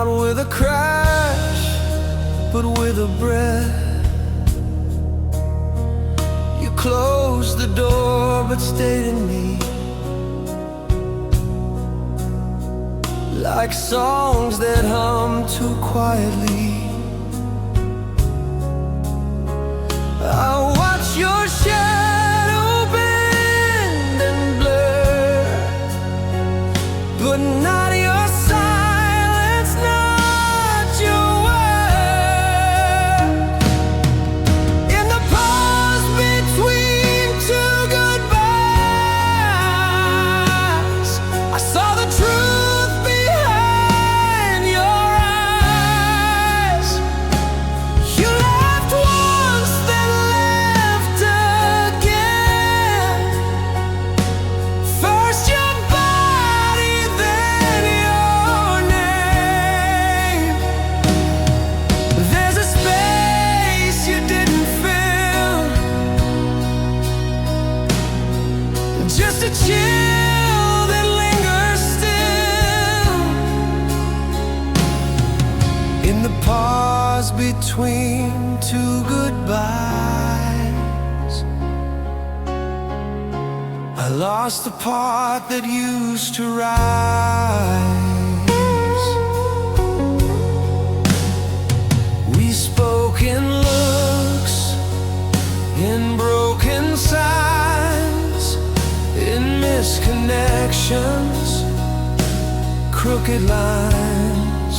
Not with a crash, but with a breath. You closed the door but stayed in me, like songs that hum too quietly. I watch your shadow bend and blur, but not your silence, not your word. In the pause between two goodbyes, I saw the truth behind your eyes. You left once, then left again. First your body, then your name. There's a space you didn't fill, just a chill that lingers still. In the pause between two goodbyes, I lost the part that used to rise. We spoke in looks, in broken signs, in misconnections, crooked lines.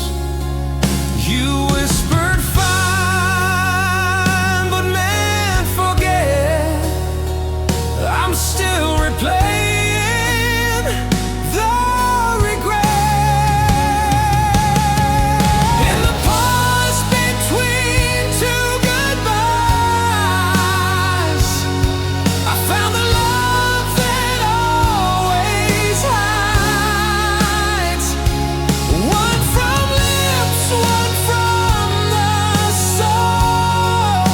You whispered fine, but meant forget. I'm still replaying the regret. In the pause between two goodbyes, I found the love that always hides. One from lips, one from the soul.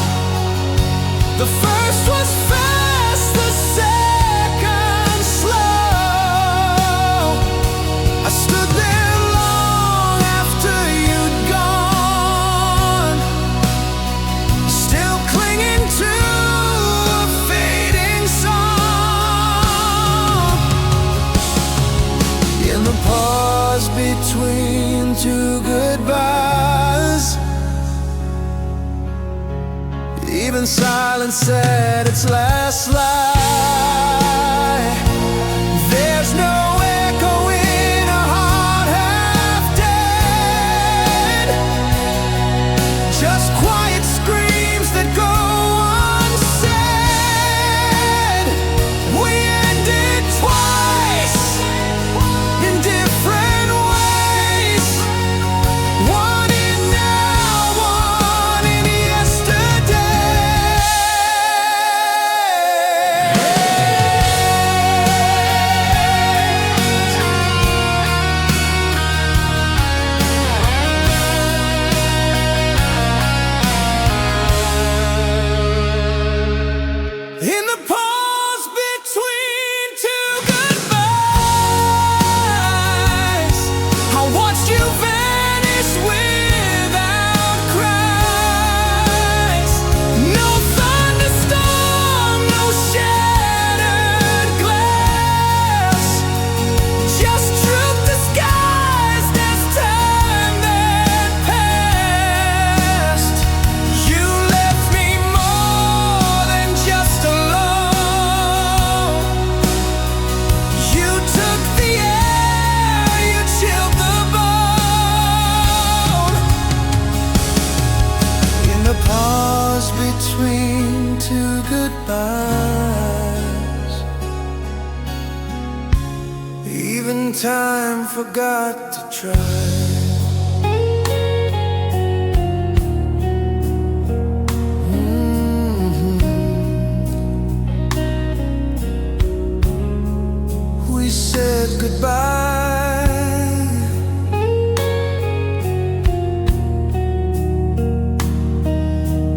The first was fast, the second slow. I stood there long after you'd gone, still clinging to a fading song. In the pause between two goodbyes, even silence said its last lie. There's no echo in a heart half dead, just quiet screams that go unsaid. We ended twice in different ways, one in now, one in yesterday. In the pause between two goodbyes, I watched you vanish without cries. No thunderstorm, no shattered glass, just truth disguised as time that passed. You left me more than just alone. You took the air, you chilled the bone. In the pause between two goodbyes, even time forgot to try. We said goodbye,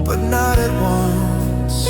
but not at once.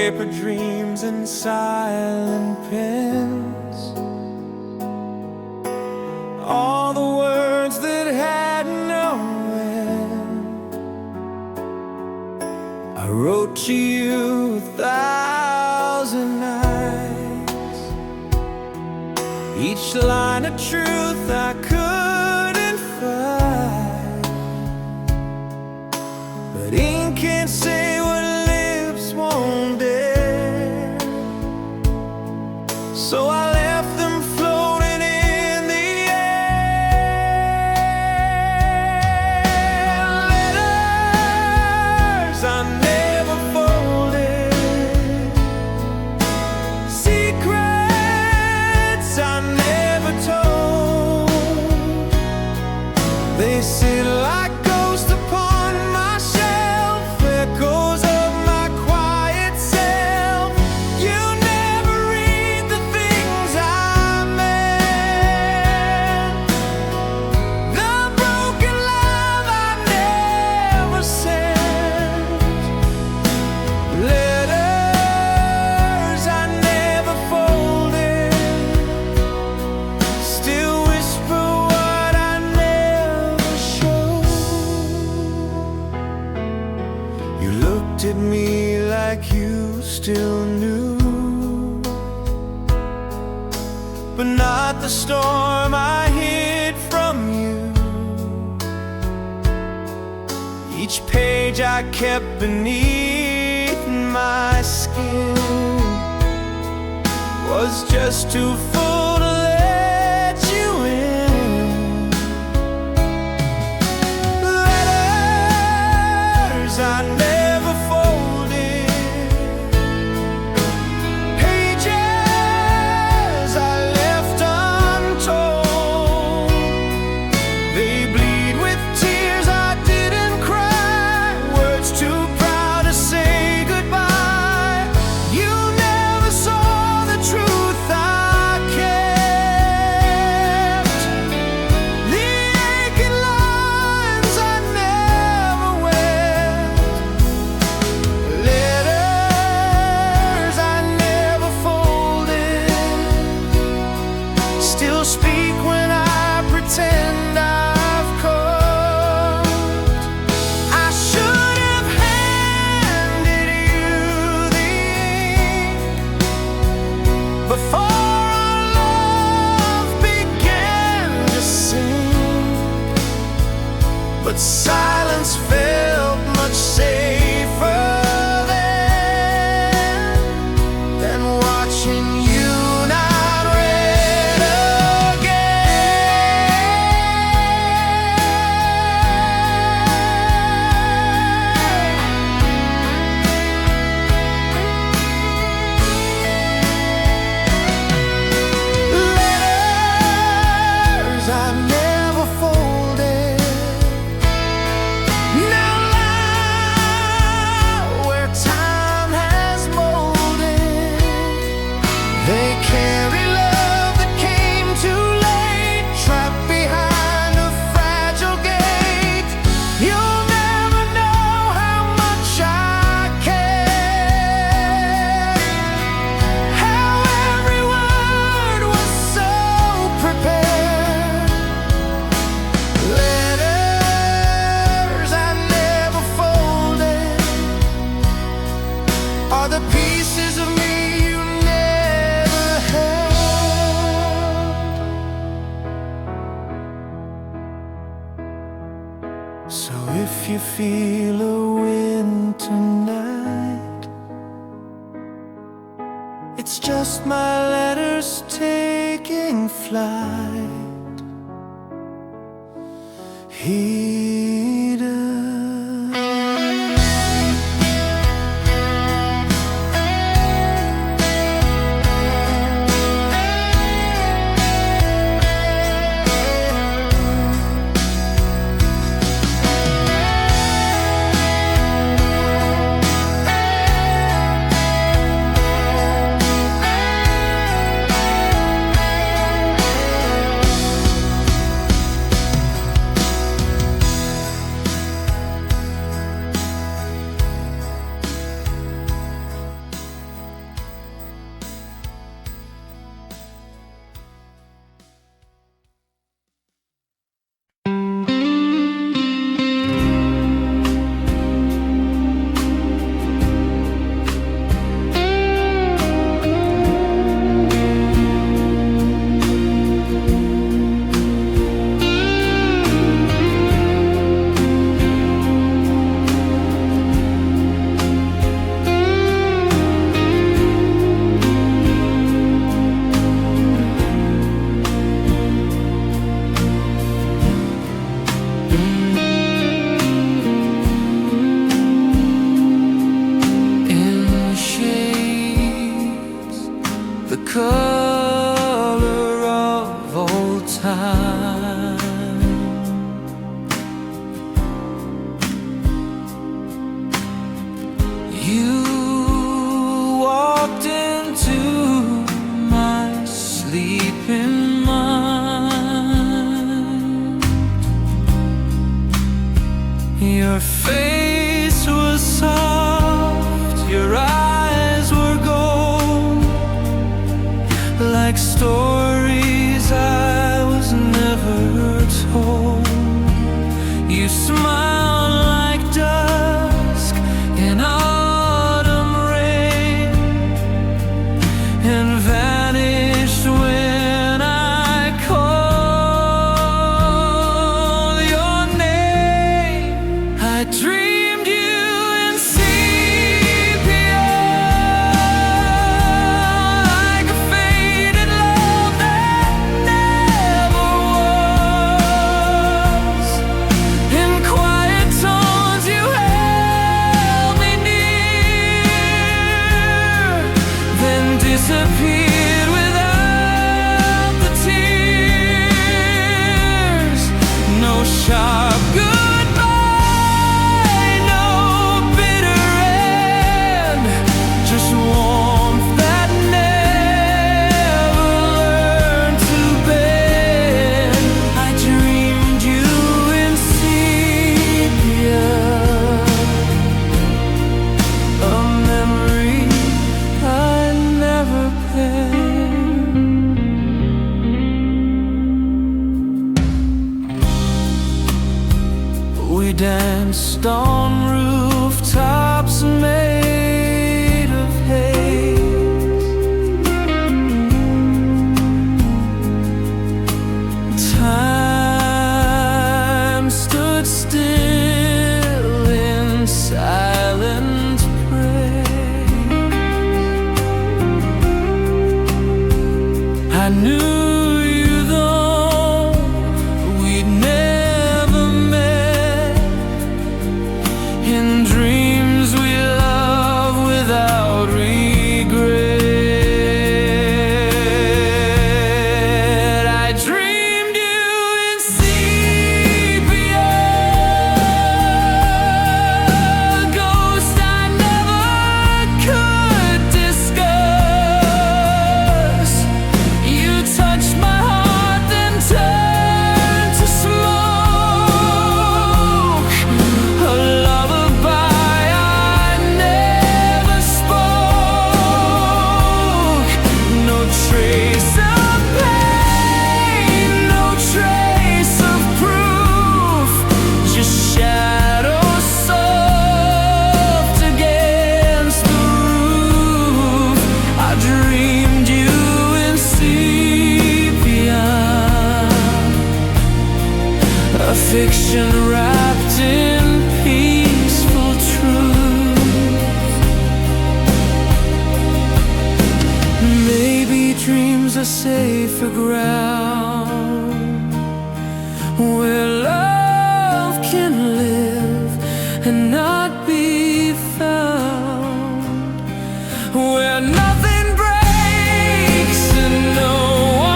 paper dreams and silent pens, all the words that had no end. I wrote to you 1,000 nights, each line a truth I couldn't find, but ink can't say what lips won't dare, so I left them floating in the air. Letters I never folded, secrets I never told. They sit like ghosts upon my shelf, echoes of my quiet self. You never read the things I meant, the broken love I never sent. Letters I never folded, still whisper what I never showed. You looked at me like you still knew, but not the storm I hid from you. Each page I kept beneath my skin was just too full to let you in. Letters I never folded, pages I left untold. They bleed with tears I didn't cry, words too proud to say goodbye. You never saw the truth I kept, the aching lines I never wept. Letters I never folded, still speak when I pretend I've coped. I should have handed you the ink before our love began to sink, but silence felt much safer than watching you not read Letters I never folded, now lie where time has molded. They carry love that came too late, trapped behind a fragile gate. You'll never know how much I cared, how every word was so prepared. Letters I never folded are the pieces of me you never held. So if you feel a wind tonight, it's just my letters taking flight. Heed us. You walked into my sleeping mind. Your face was soft, your eyes were gold, like stories I was never told. You smiled like dusk in autumn rain, and vanished when I called your name. I dreamed you in sepia, like a faded love that never was. In quiet tones you held me near, then disappeared without the tears. No sharp goodbye, no bitter end, just warmth that never learned to bend. I dreamed you in sepia, a memory I never penned. We danced on rooftops made of haze. Time stood still in silent praise. I knew you though we'd never met. In dreams we love without regret. I dreamed you in sepia, a ghost I never could discuss. You touched my heart, then turned to smoke, a lullaby I never spoke. No trace of pain, no trace of proof, just shadows soft against the roof. I dreamed you in sepia, a fiction wrapped in peaceful truth. Maybe dreams are safer ground, where love can live and not be found, where nothing breaks and no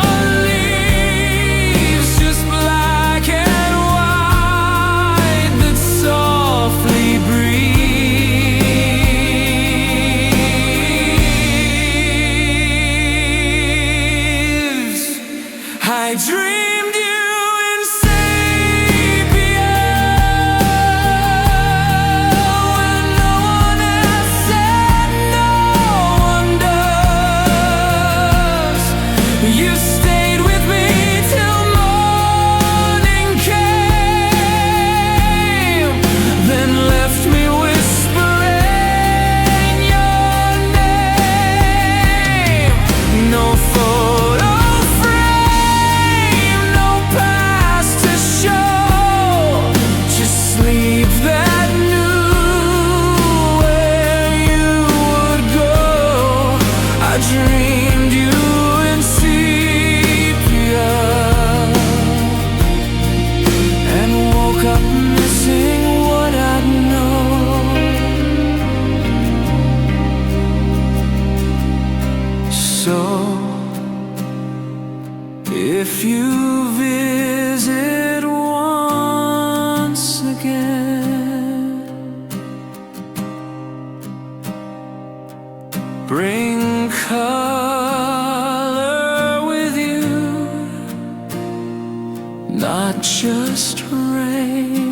one leaves, just black and white that softly breathes. I dreamed you in sepia, when no one else said no one does. You stayed with me till morning came, then left me whispering your name. No photo frame, no past to show, just sleep that knew where you would go. I dreamed you in sepia, and woke up missing what I'd known. So if you visit once again, bring color with you, not just rain.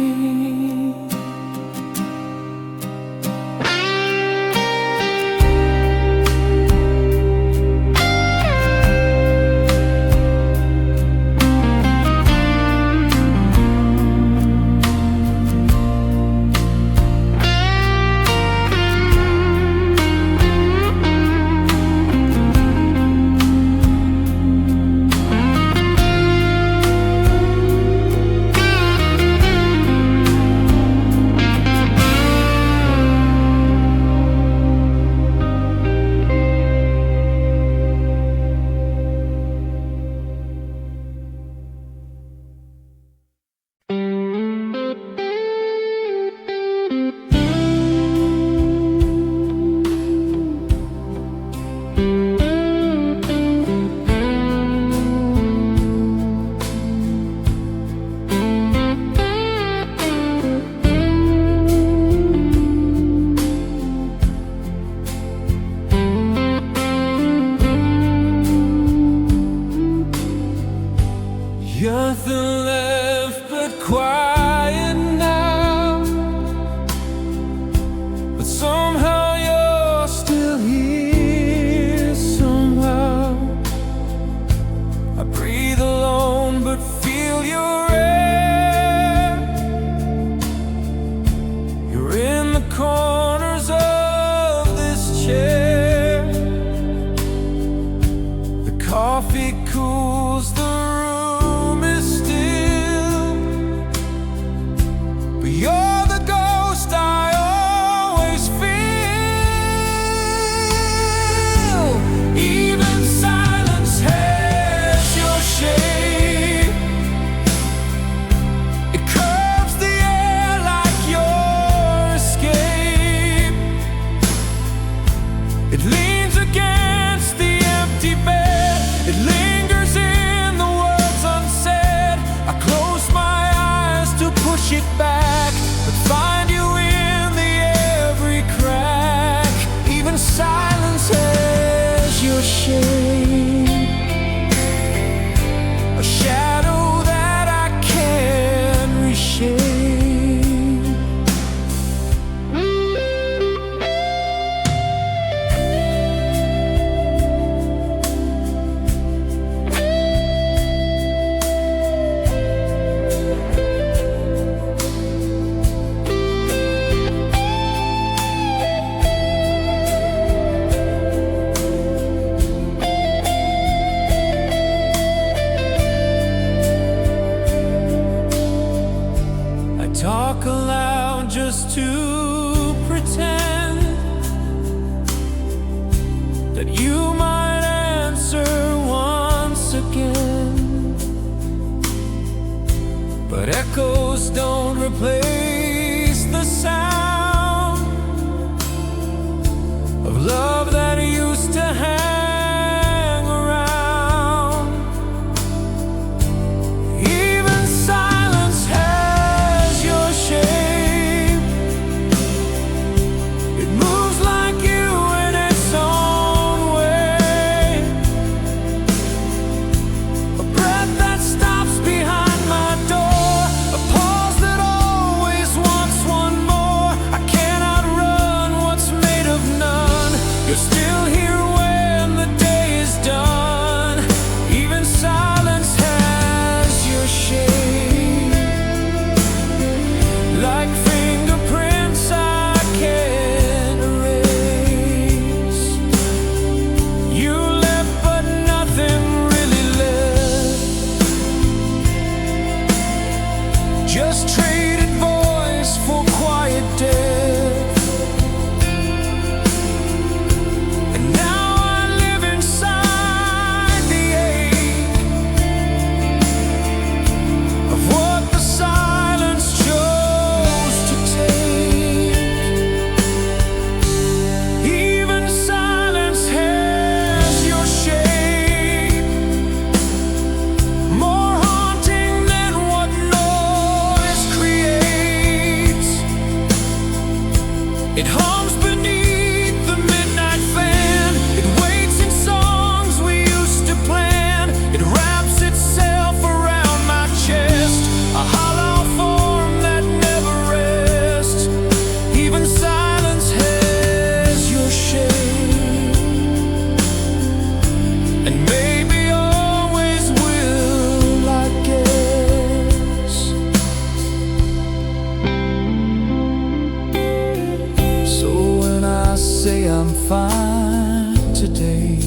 I'm fine today.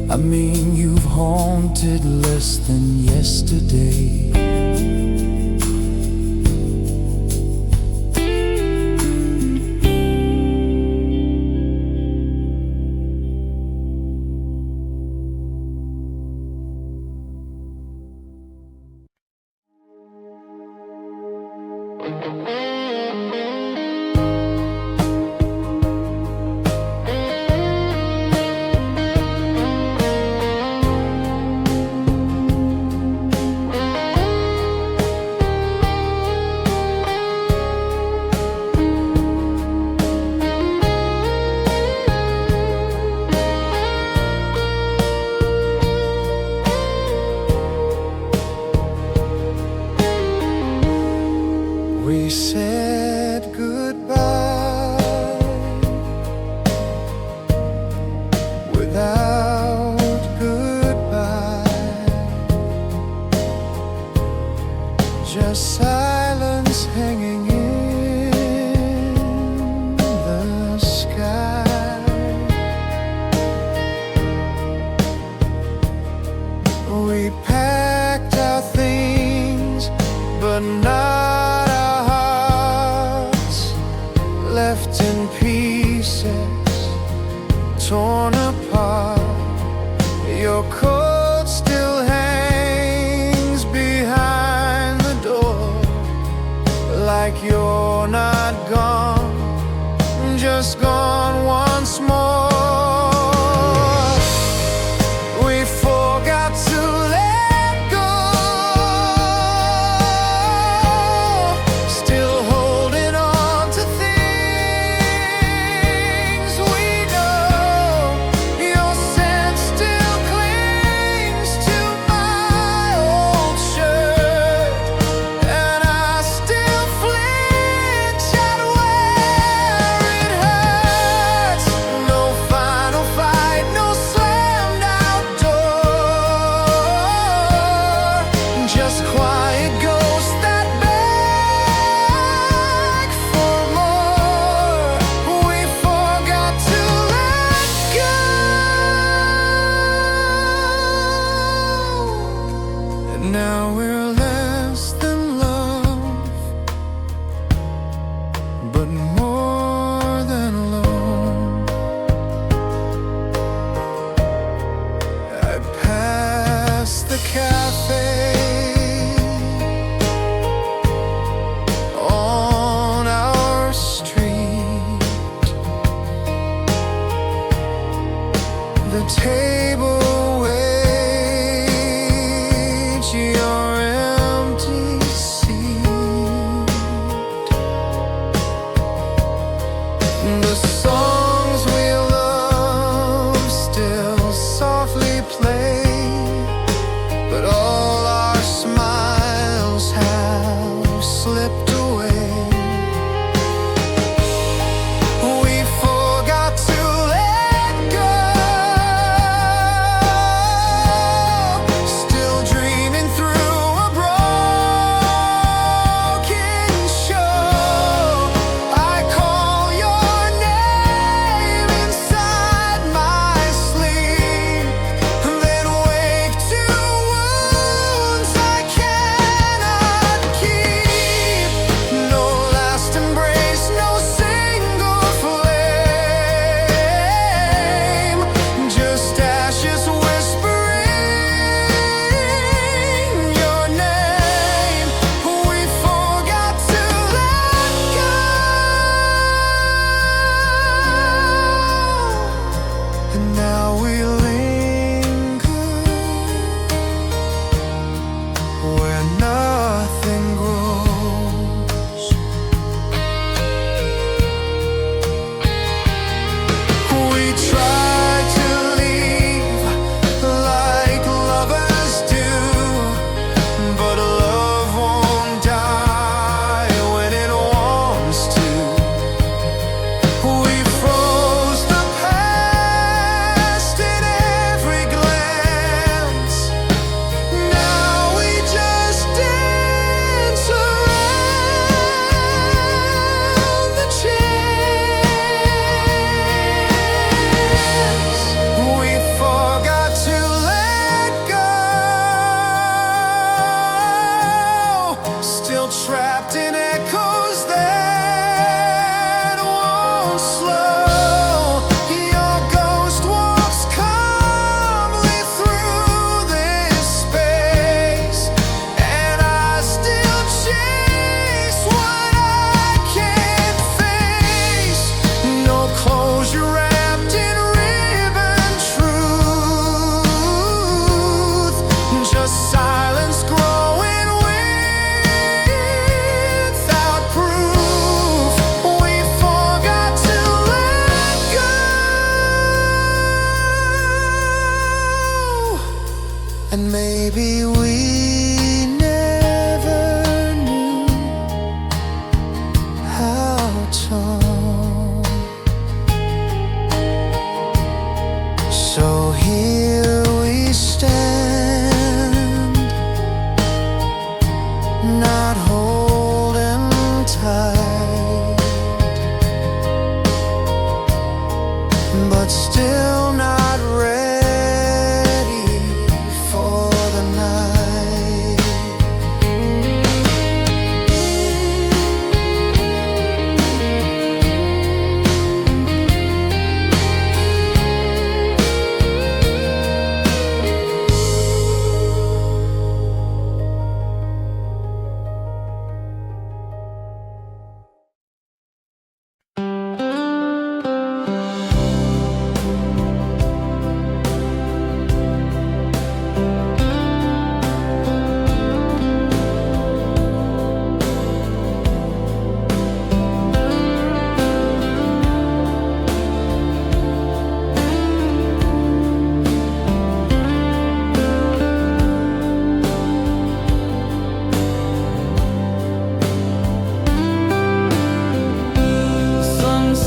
I mean, you've haunted less than yesterday. We said goodbye without goodbye, just silence hanging in the sky. We packed our things, but not left in pieces, torn apart. Your coat still hangs behind the door, like you're not gone, just gone once more. We forgot to let go, still holding on to things we know. Your scent still clings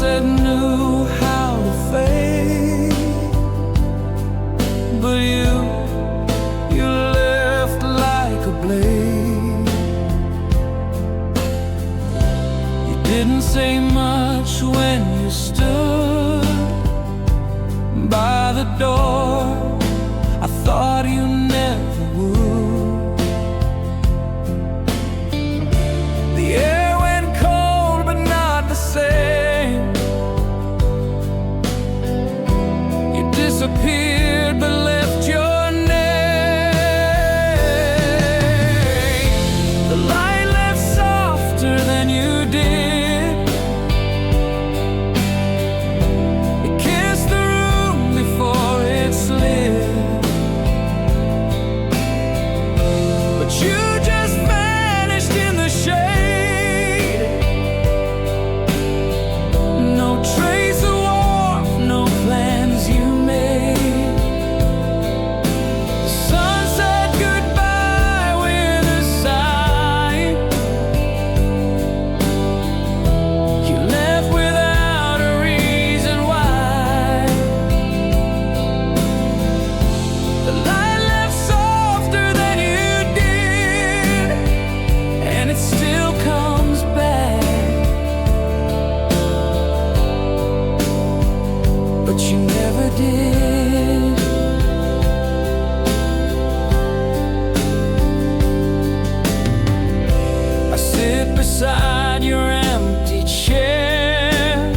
sunset knew how to fade, but you left like a blade. You didn't say much when you stood by the door. I thought you never would. The air went cold, but not the same. You disappeared, but left your name. The light left softer than you did. It kissed the room before it slid. But you just vanished in the shade. No trace of warmth, no plans you made. The sun said goodbye with a sigh. You left without a reason why. The light left softer than you did, and it still comes back. But you never did. I sit beside your empty chair.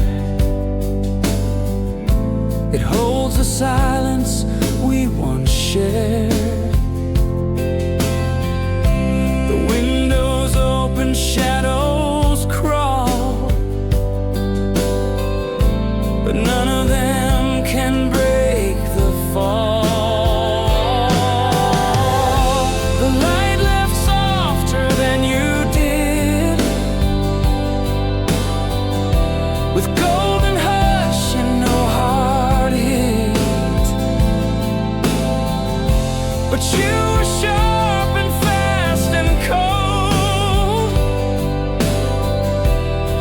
It holds the silence we once shared. The windows open, shadows crawl, but none of them can break the fall. The light left softer than you did, with golden hush and no hard hit. But you were sharp and fast and cold.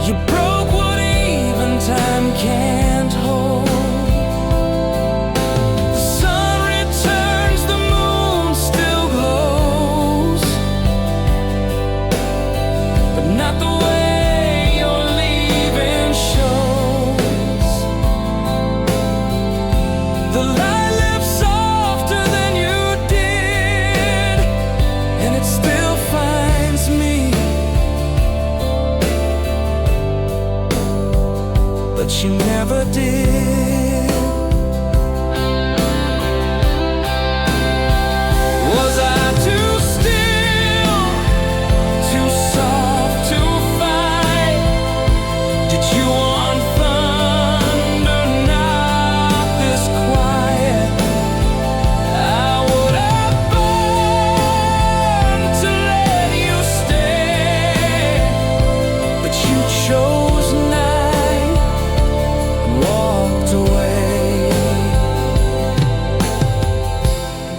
You broke what even time can't hold. The sun returns, the moon still glows, but not the way you're leaving shows. The light left softer than you did, and it still finds me. But you never did. Was I too still, too soft to fight? Did you want thunder, not this quiet? I would have burned to let you stay, but you chose night and walked away.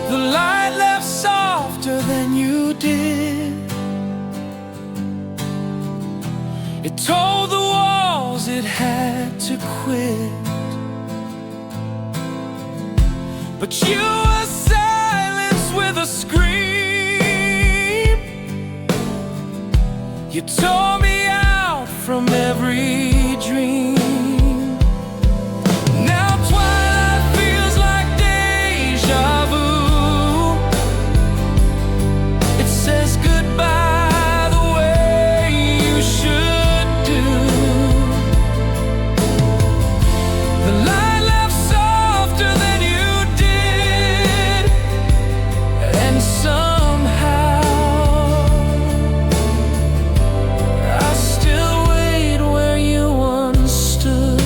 The light left softer than you did. It told the walls it had to quit, but you were silenced with a scream. You tore me out from every dream. Now twilight feels like deja vu. It says goodbye the way you should do. The light left softer than you did, and somehow I still wait where you once stood.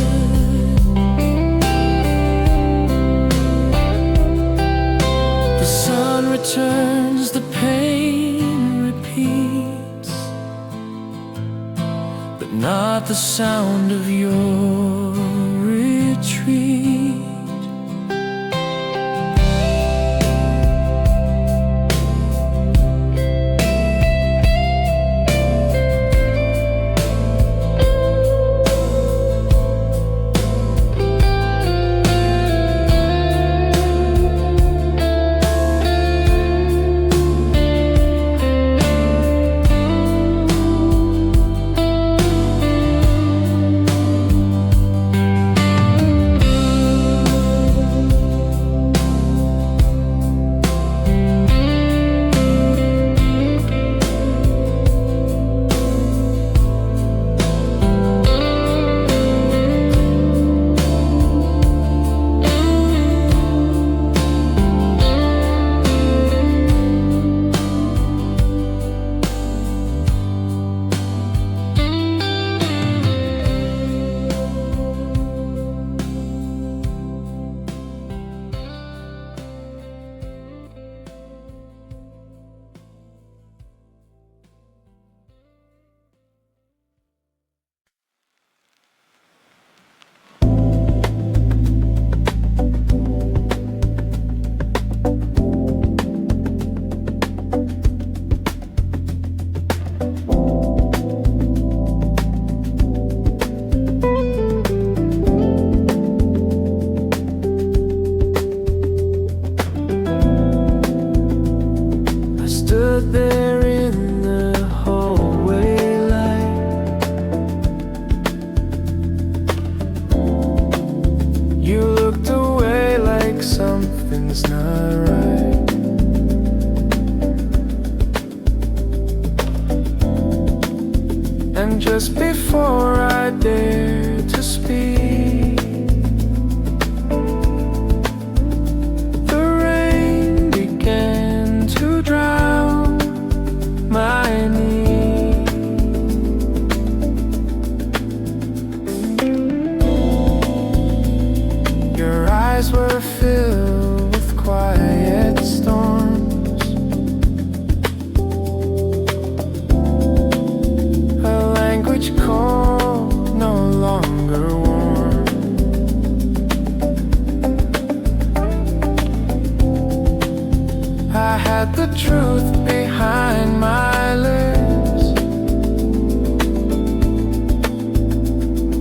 The sun returns, the pain repeats, but not the sound of your retreat. was not right. And just before I dared to speak, the rain began to drown my need. Your eyes were filled with quiet storms, a language cold, no longer warm. I had the truth behind my lips,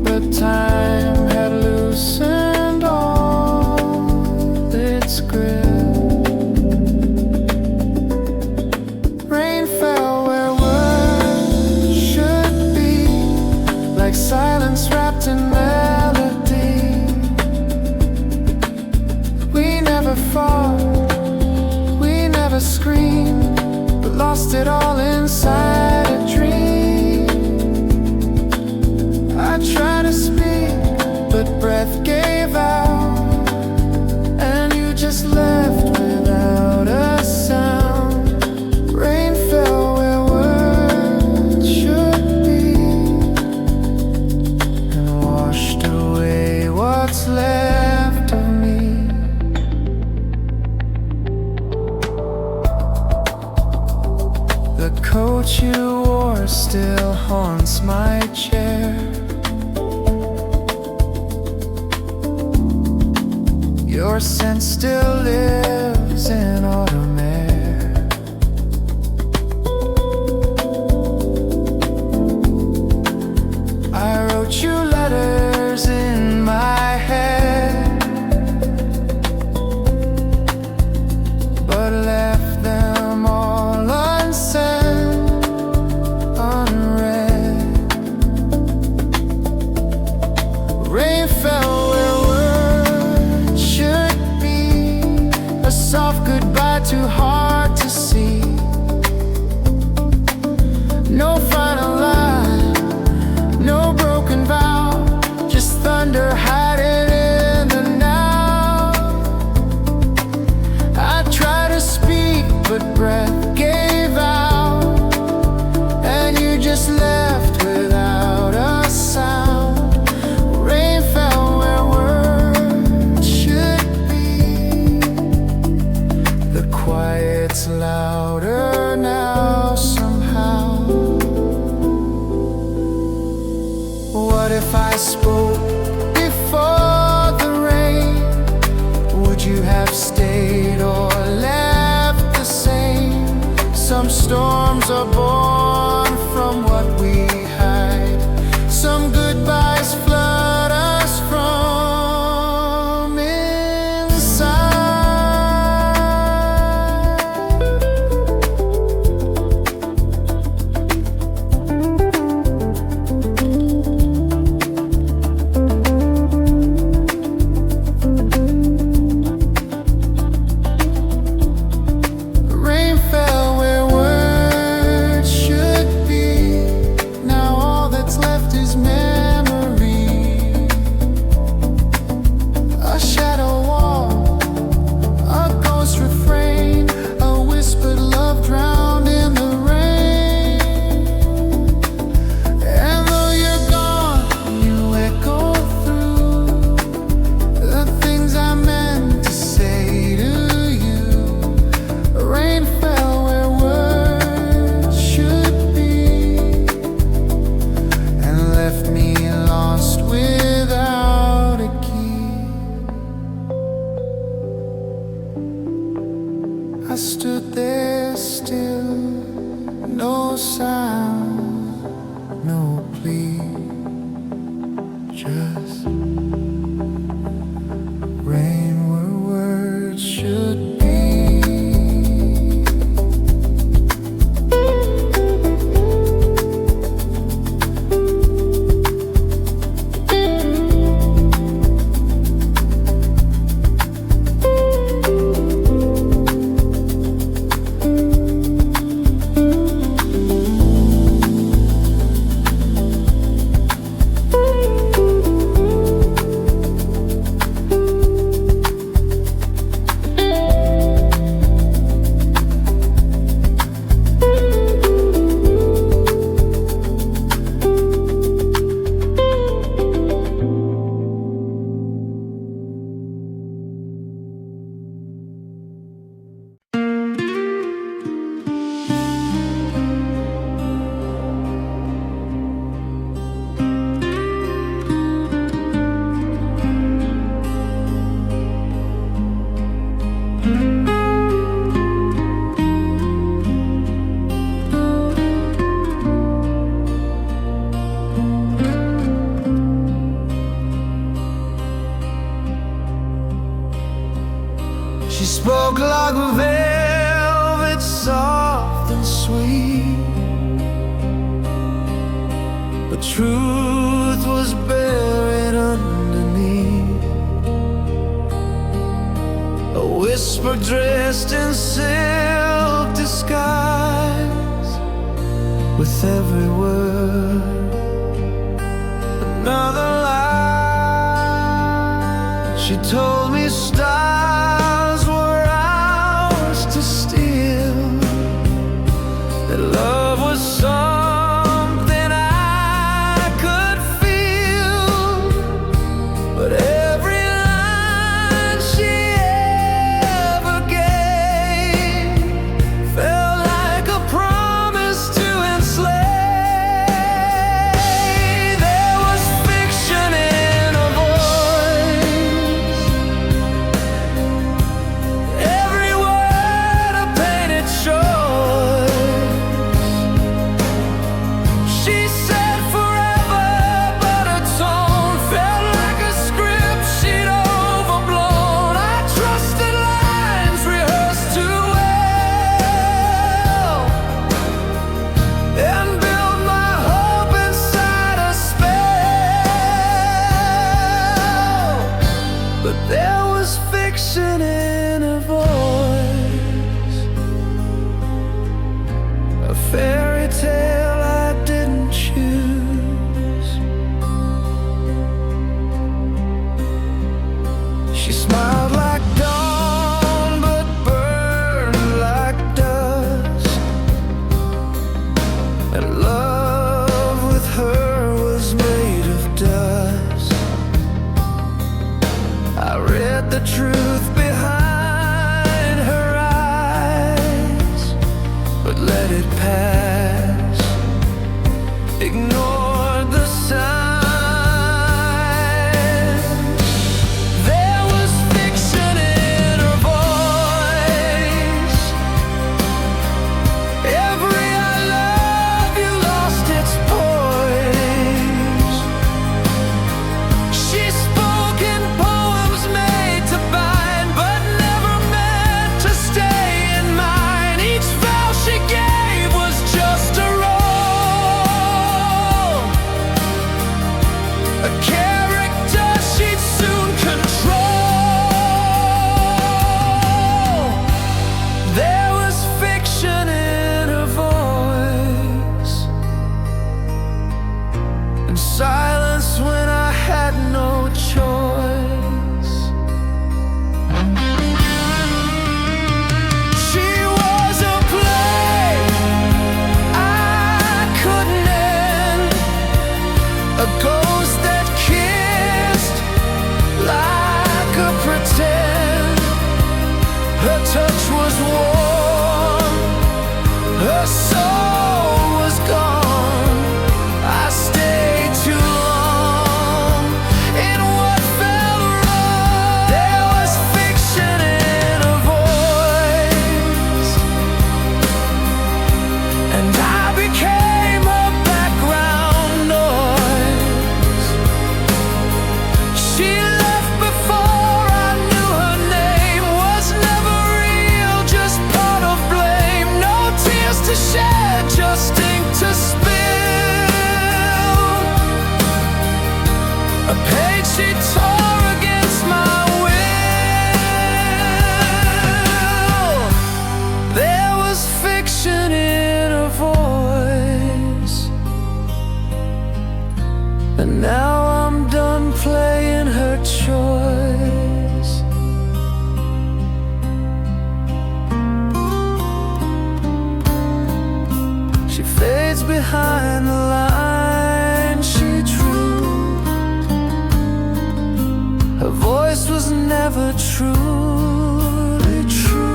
but time had loosened all its grip. Rain fell where words should be, like silence wrapped in melody. We never fought, we never screamed, but lost it all inside a dream. I tried to speak, but breath gave out, and you just left without a sound. Rain fell where words should be, and washed away what's left of me. The coat you wore still haunts my chair. Your scent still lives in autumn air. I wrote you letters in my head, but left them all unsent, unread. Rain fell where words should be, a soft goodbye too hard to see. No final line, no broken vow, just thunder hiding in the now. I tried to speak, but breath gave out, and you just left without a sound. Rain fell where words should be, the quiet's louder now somehow. What if I spoke before the rain? Would you have stayed or left the same? Some storms are born from what we hide. Some goodbyes flood us from inside. Rain fell where words should be. Now all that's left is memory. A shadow wall, a ghost refrain, a whispered love drowned in the rain. And though you're gone, you echo through the things I meant to say to you. Rain fell where words should be, and left me lost without a key. I stood there still, no sound, no plea, just rain where words should be. spoke like velvet, soft and sweet, but truth was buried underneath. A whisper dressed in silk disguise, with every word another lie. She told me stars were ours to steal, that love was something I could feel, but every line she ever gave felt like a promise to enslave. There was fiction in her voice, every word a painted choice. She said forever, but her tone felt like a script she'd overblown. I trusted lines rehearsed too well, and built my hope inside a spell. But there was fiction in her voice, a fairy tale I didn't choose. She smiled like dawn, but burned like dust, and love with her was made of dust. I read the truth behind her eyes, but let it pass, ignored the signs. There was fiction in her voice, every I love you lost its poise. She spoke in poems made to bind, but never meant to stay in mine. Each vow she gave was just a role, a character she'd soon control. There was fiction in her voice, and silence when I had no choice. She was a play I couldn't end, a ghost that kissed like a pretend. Her touch was warm, her soul was gone. I stayed too long in what felt wrong. There was fiction in her voice, and I became her background noise. She left before I knew her name, was never real, just part of blame. No tears to shed, just ink to spill, a page she tore against my will. There was fiction in her voice, and now I'm done playing her choice. She fades behind the line she drew. Her voice was never truly true.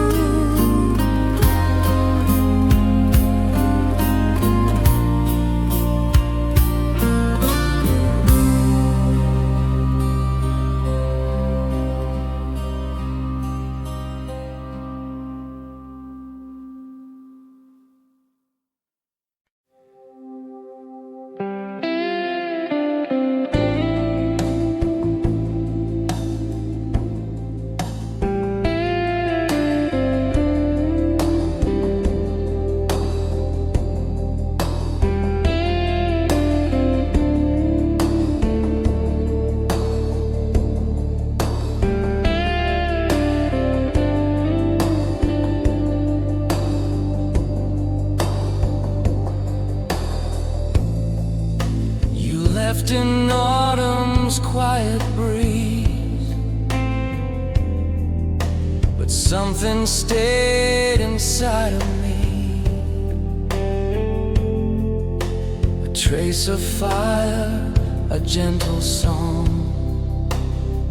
quiet breeze, but something stayed inside of me. A trace of fire, a gentle song,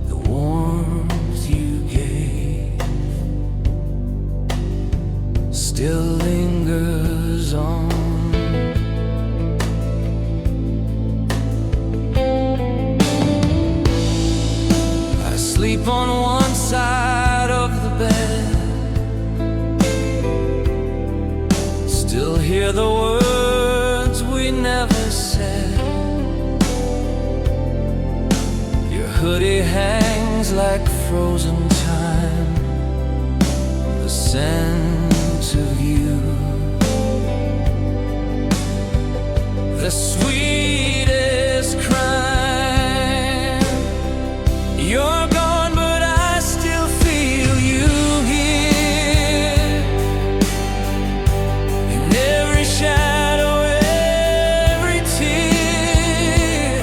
the warmth you gave still lingers on. I sleep on one side of the bed, still hear the words we never said. Your hoodie hangs like frozen time, the scent of you, the sweetest crime. You're gone, but I still feel you here, in every shadow, every tear,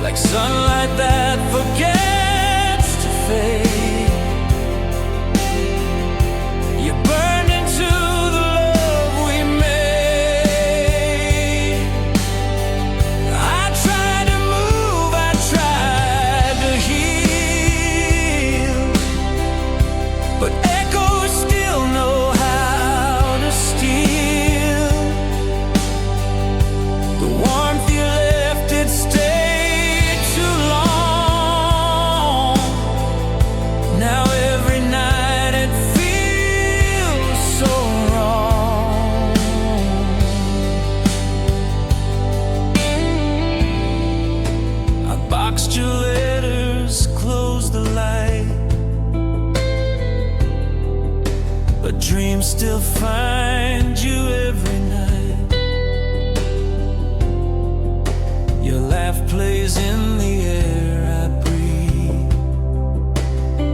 like sunlight that forgets to fade. You burned into the love we made. I tried to move, I tried to heal, but echoes still know how to steal. The warmth you left, it stayed too long. Now every night it feels so wrong. I boxed your letters, closed the light, but dreams still find you every night. Your laugh plays in the air I breathe,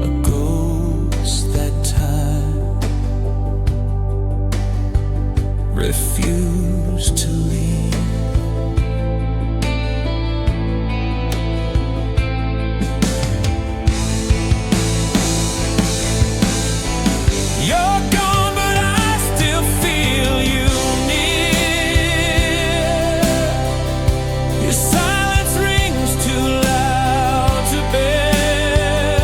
a ghost that time refused to leave. You're gone, but I still feel you near. Your silence rings too loud to bear,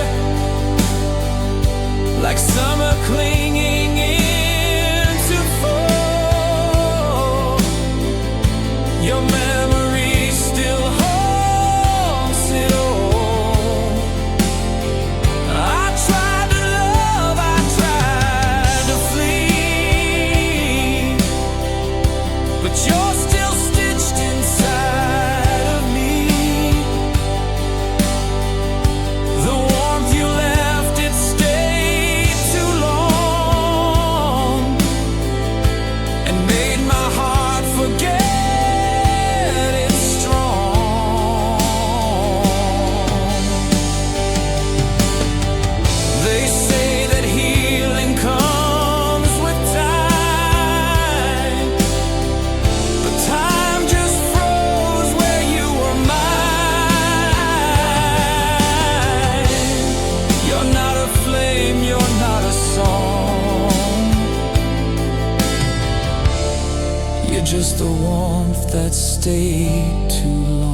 like summer clinging into fall. Your memory still haunts it all. I tried to love, I tried to flee, but you're still stitched inside of me. The warmth you left, it stayed too long, and made my heart forget it's strong. They say that healing comes with time, but time just froze where you were mine. You're not a flame, you're not a song, you're just the warmth that stayed too long.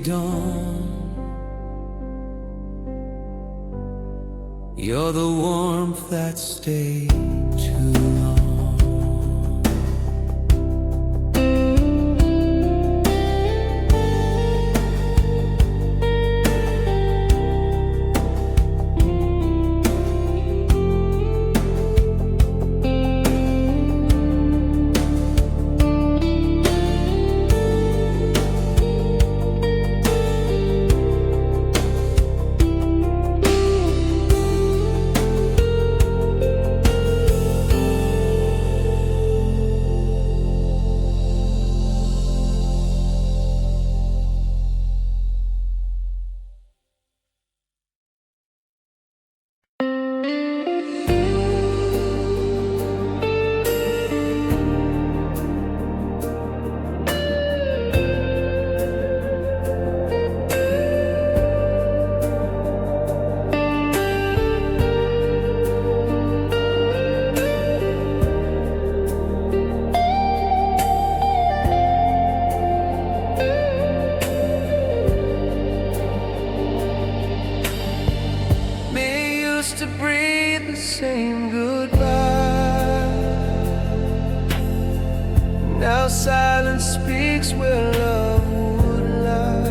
dawn. You're the warmth that stayed too long. To breathe the same goodbye. Now silence speaks where love would lie.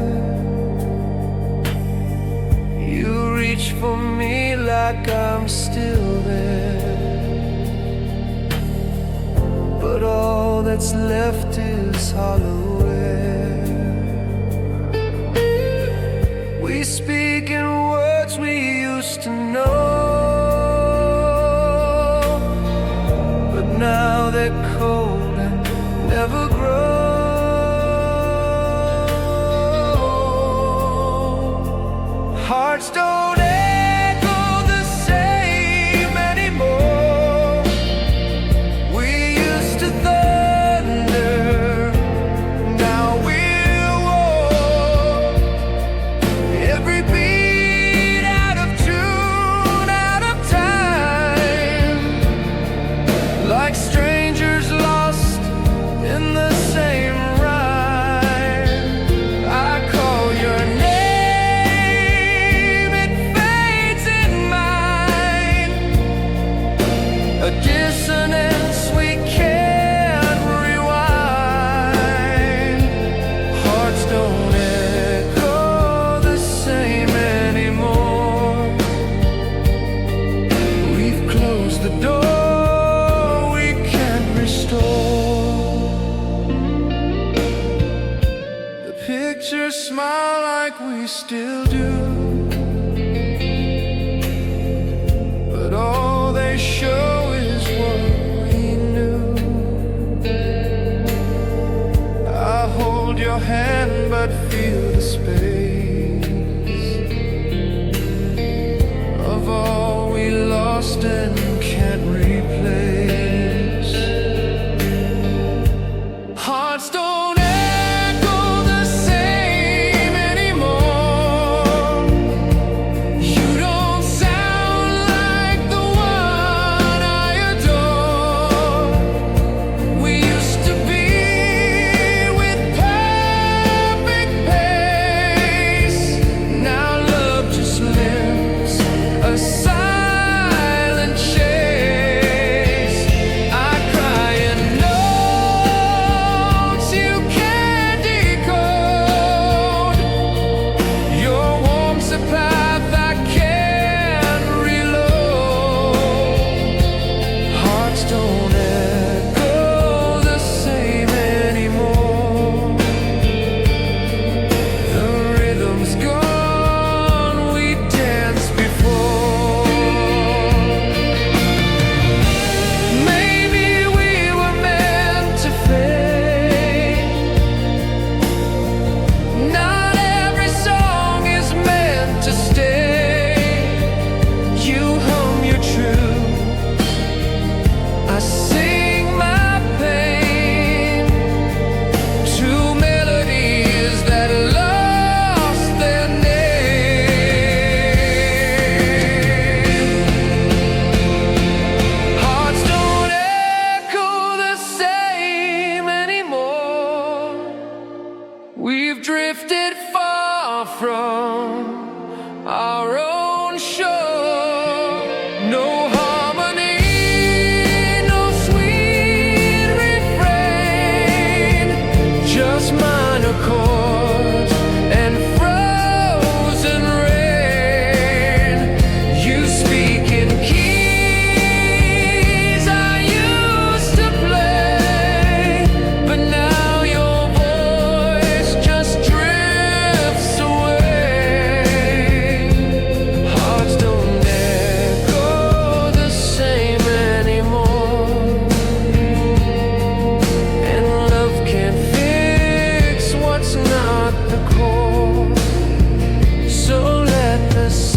You reach for me like I'm still there, but all that's left is hollow air. We speak in words we used to know, now they're cold and never grow. Hearts don't echo the same anymore. We used to thunder, now we're war. Every beat out of tune, out of time, like strangers lost in the same rhyme. I call your name, it fades in mine, a dissonance we can't rewind. Hearts don't echo the same anymore. We've closed the door, pictures smile like we still do, but all they show is what we knew. I hold your hand but feel the space of all we lost and can't replace. Hearts don't silent shade.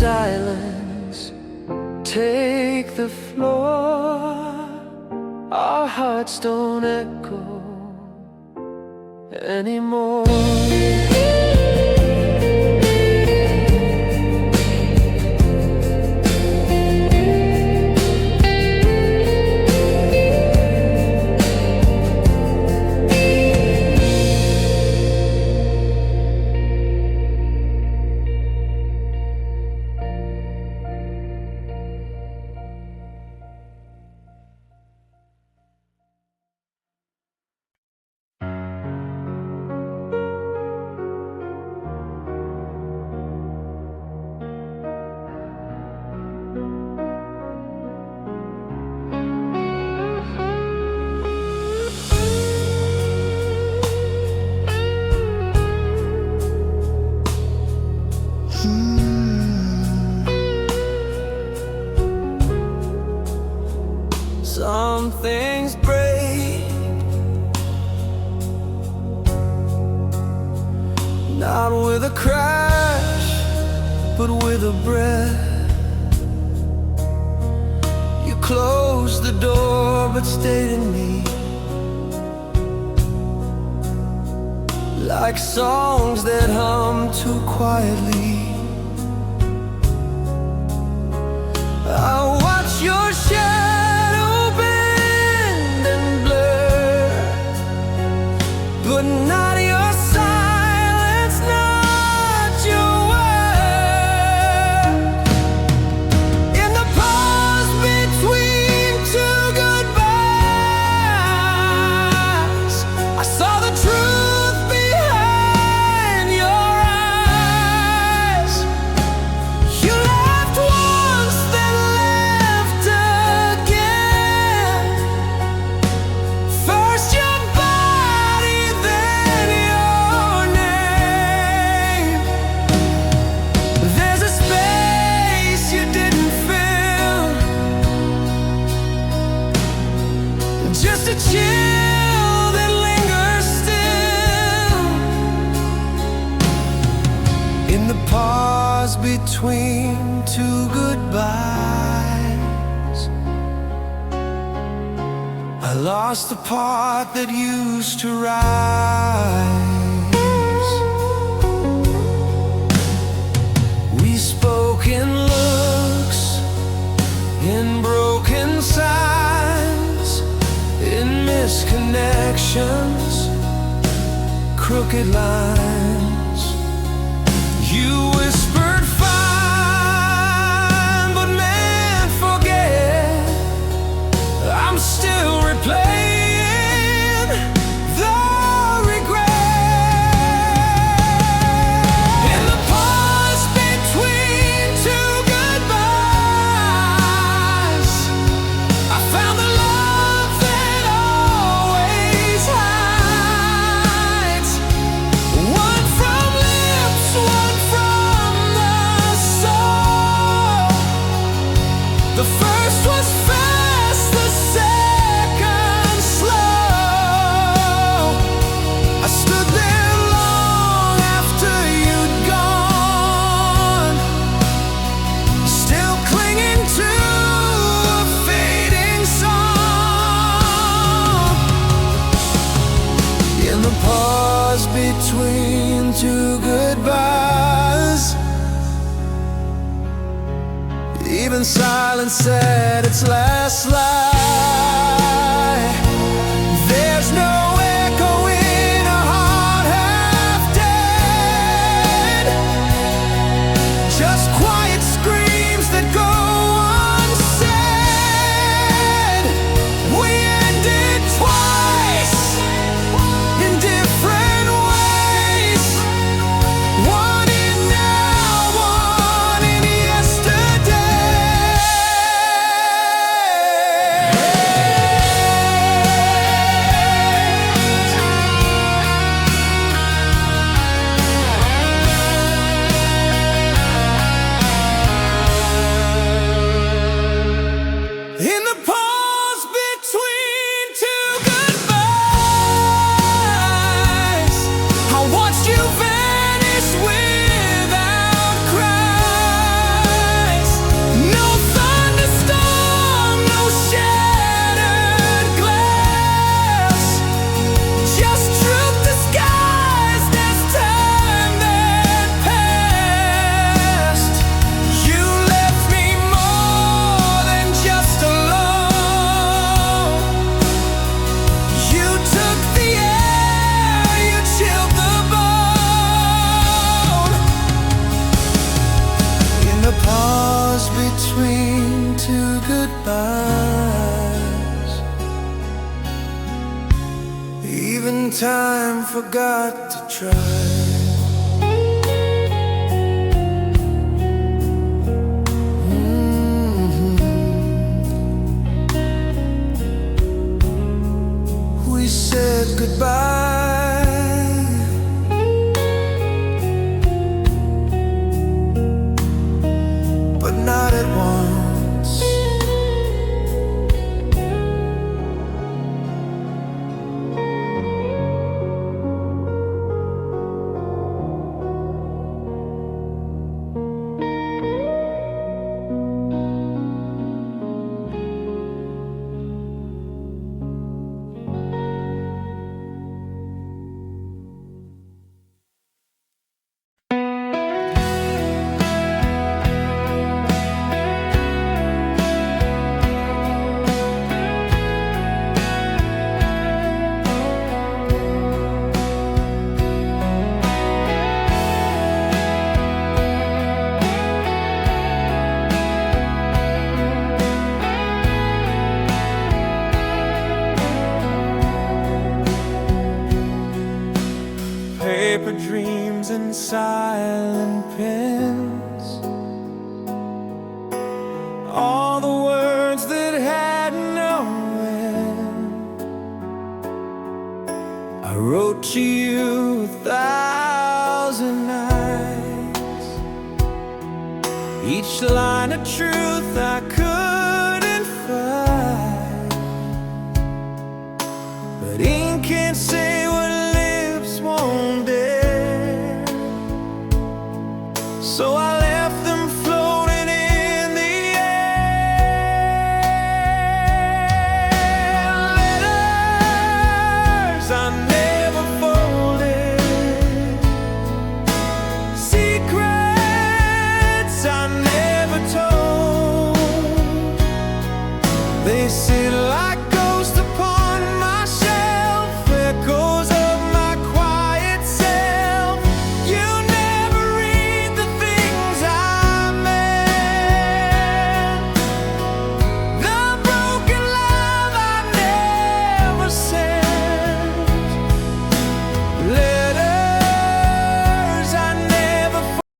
silence take the floor, our hearts don't echo anymore. Some things break, not with a crash, but with a breath. You closed the door but stayed in me, like songs that hum too quietly. I watch your shadow bend and blur, but not your silence, not your word. In the pause between two goodbyes, I saw the truth behind your eyes. You laughed once, then laughed again. First your body, then your name. There's a space you didn't fill, just a chill that lingers still. In the pause between two goodbyes, I lost the part that used to rise. We spoke in looks, in broken signs, in misconnections, crooked lines. You whispered fine, but meant forget. I'm still replaying the regret. In the pause between two goodbyes, I found the love that always hides. One from lips, one from the soul. The first was fast, the second slow. I stood there long after you'd gone, still clinging to a fading song. In the pause between two goodbyes, even silence said its last lie. There's no echo in a heart half dead, just quiet screams that go unsaid. We ended twice in different ways, one in now, one in yesterday. between two goodbyes. Even time forgot to try. We said goodbye, but not at once. Paper dreams and silent pens, all the words that had no end. I wrote to you 1,000 nights, each line of truth I couldn't find, but ink can't say what won't dare. So I